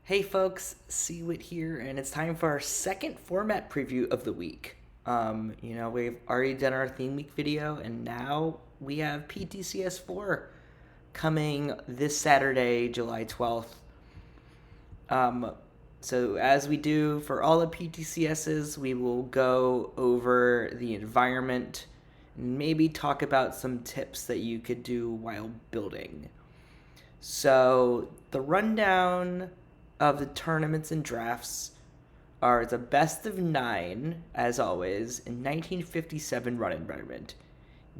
Hey folks, Seawit here, and it's time for our second format preview of the week. We've already done our theme week video, and now we have PTCS4 coming this Saturday, July 12th. So as we do for all the PTCSs, we will go over the environment and maybe talk about some tips that you could do while building. So the rundown of the tournaments and drafts are the best of 9, as always, in 1957 run environment.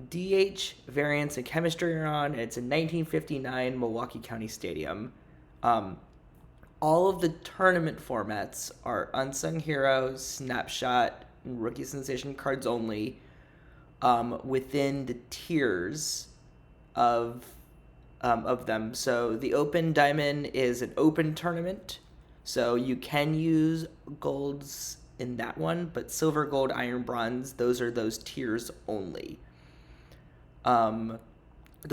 DH, variance, and chemistry are on, and it's in 1959 Milwaukee County Stadium. All of the tournament formats are Unsung Heroes, Snapshot, and Rookie Sensation cards only, within the tiers of them. So the Open Diamond is an open tournament, so you can use golds in that one, but silver, gold, iron, bronze, those are those tiers only. The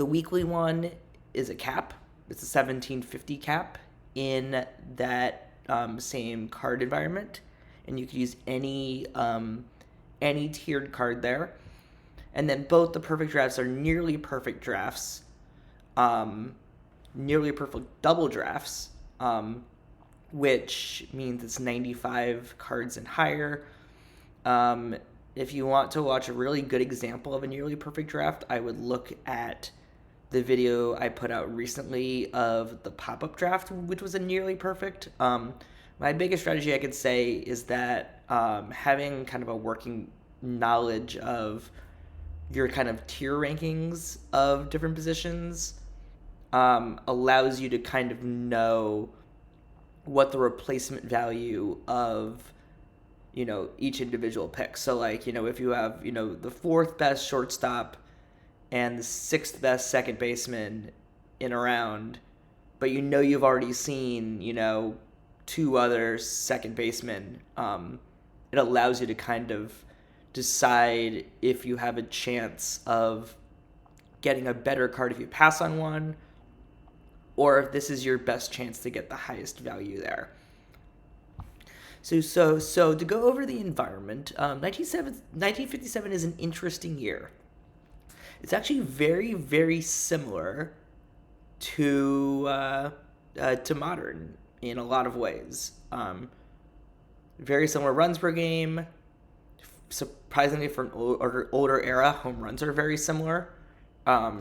weekly one is a cap. It's a 1750 cap in that same card environment, and you could use any tiered card there. And then both the perfect drafts are nearly perfect drafts. Nearly perfect double drafts, which means it's 95 cards and higher. If you want to watch a really good example of a nearly perfect draft, I would look at the video I put out recently of the pop-up draft, which was a nearly perfect. My biggest strategy I could say is that having kind of a working knowledge of your kind of tier rankings of different positions allows you to kind of know what the replacement value of each individual pick. So if you have the fourth best shortstop and the sixth best second baseman in a round, but you've already seen two other second basemen, it allows you to kind of decide if you have a chance of getting a better card if you pass on one, or if this is your best chance to get the highest value there. So to go over the environment, 1957 is an interesting year. It's actually very, very similar to modern in a lot of ways. Very similar runs per game. Surprisingly, for an older era, home runs are very similar.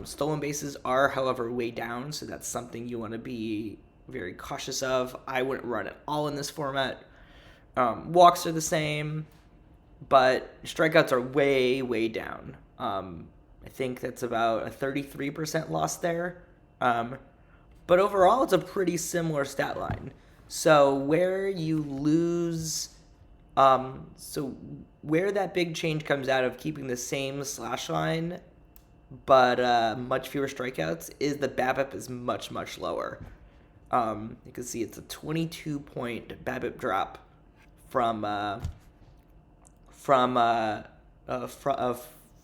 Stolen bases are, however, way down, so that's something you want to be very cautious of. I wouldn't run it all in this format. Walks are the same, but strikeouts are way, way down. I think that's about a 33% loss there. But overall, it's a pretty similar stat line. So where you lose... where that big change comes out of keeping the same slash line but much fewer strikeouts is the BABIP is much, much lower. You can see it's a 22-point BABIP drop from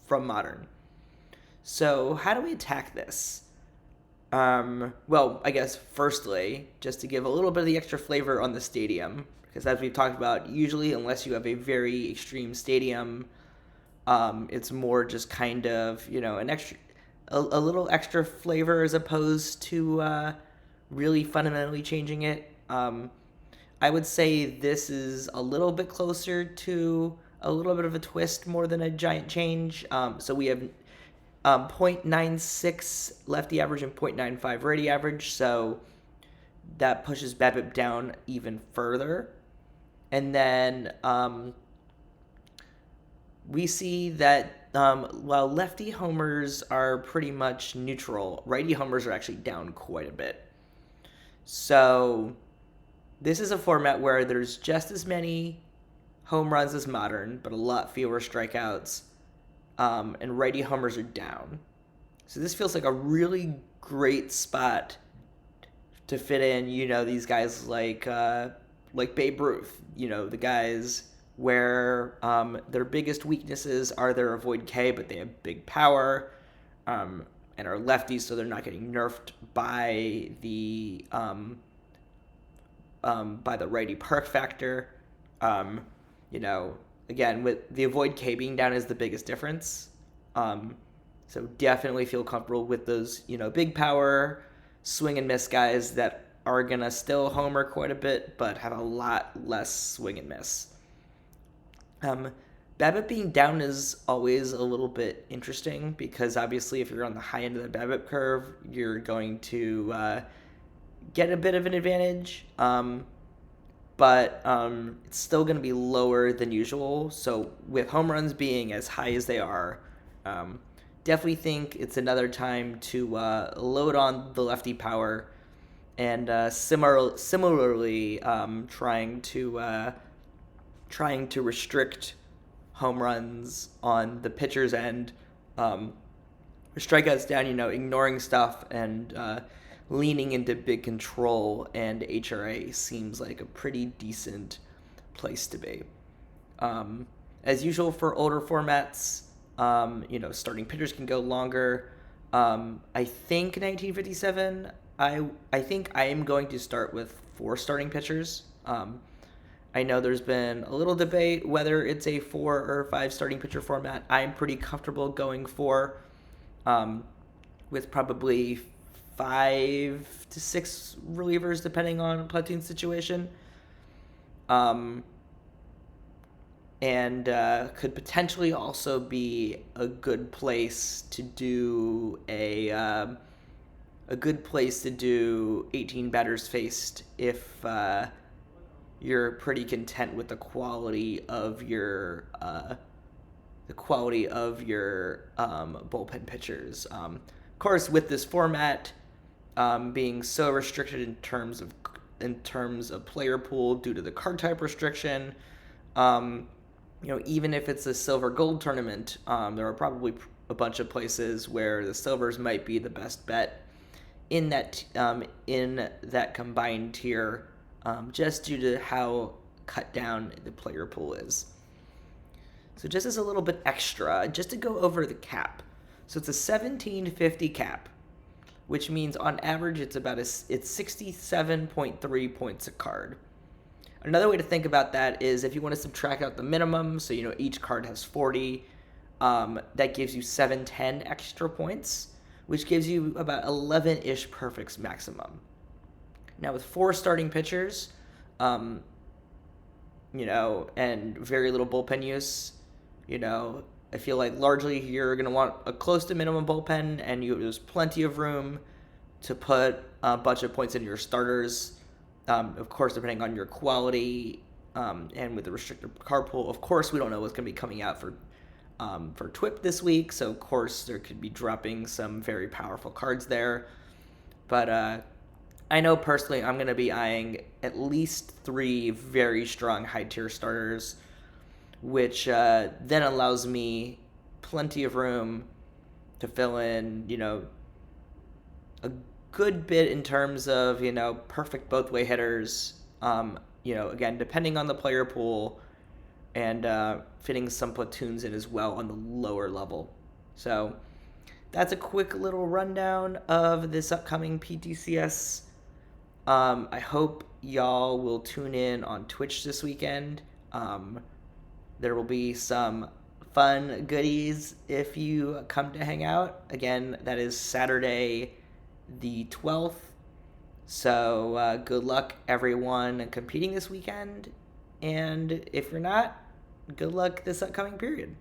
modern. So how do we attack this? Well, I guess firstly, just to give a little bit of the extra flavor on the stadium, because as we've talked about, usually unless you have a very extreme stadium, it's more just kind of a little extra flavor as opposed to really fundamentally changing it. I would say this is a little bit closer to a little bit of a twist more than a giant change. So we have 0.96 lefty average and 0.95 righty average, so that pushes BABIP down even further. And then we see that while lefty homers are pretty much neutral, righty homers are actually down quite a bit. So this is a format where there's just as many home runs as modern, but a lot fewer strikeouts, and righty homers are down. So this feels like a really great spot to fit in, these guys like Babe Ruth, the guys where their biggest weaknesses are their avoid K, but they have big power, and are lefties, so they're not getting nerfed by the by the righty perk factor. You know, again, with the avoid K being down is the biggest difference. So definitely feel comfortable with those, you know, big power swing and miss guys that are gonna still homer quite a bit, but have a lot less swing and miss. BABIP being down is always a little bit interesting because obviously if you're on the high end of the BABIP curve, you're going to get a bit of an advantage, but it's still going to be lower than usual. So with home runs being as high as they are, definitely think it's another time to load on the lefty power and similarly trying to restrict home runs on the pitcher's end, strikeouts down, you know, ignoring stuff and leaning into big control, and HRA seems like a pretty decent place to be. As usual for older formats, you know, starting pitchers can go longer. I think 1957, I think I am going to start with 4 starting pitchers. I know there's been a little debate whether it's a 4 or 5 starting pitcher format. I'm pretty comfortable going 4, with probably 5 to 6 relievers depending on platoon situation. And could potentially also be a good place to do a good place to do 18 batters faced if you're pretty content with the quality of your bullpen pitchers. Of course, with this format being so restricted in terms of player pool due to the card type restriction, you know, even if it's a silver gold tournament, there are probably a bunch of places where the silvers might be the best bet in that combined tier, just due to how cut down the player pool is. So just as a little bit extra, just to go over the cap. So it's a 1750 cap, which means on average it's 67.3 points a card. Another way to think about that is if you want to subtract out the minimum, so you know each card has 40, that gives you 710 extra points, which gives you about 11-ish perfects maximum. Now with 4 starting pitchers, you know, and very little bullpen use, you know, I feel like largely you're going to want a close to minimum bullpen, and there's plenty of room to put a bunch of points into your starters. Of course, depending on your quality, and with the restricted card pool, of course, we don't know what's going to be coming out for TWIP this week, so of course there could be dropping some very powerful cards there. But I know personally I'm going to be eyeing at least 3 very strong high-tier starters, which then allows me plenty of room to fill in, you know, a good bit in terms of, you know, perfect both-way hitters, you know, again, depending on the player pool, and fitting some platoons in as well on the lower level. So that's a quick little rundown of this upcoming PTCS. I hope y'all will tune in on Twitch this weekend. There will be some fun goodies if you come to hang out. Again, that is Saturday the 12th. So good luck, everyone competing this weekend. And if you're not, good luck this upcoming period.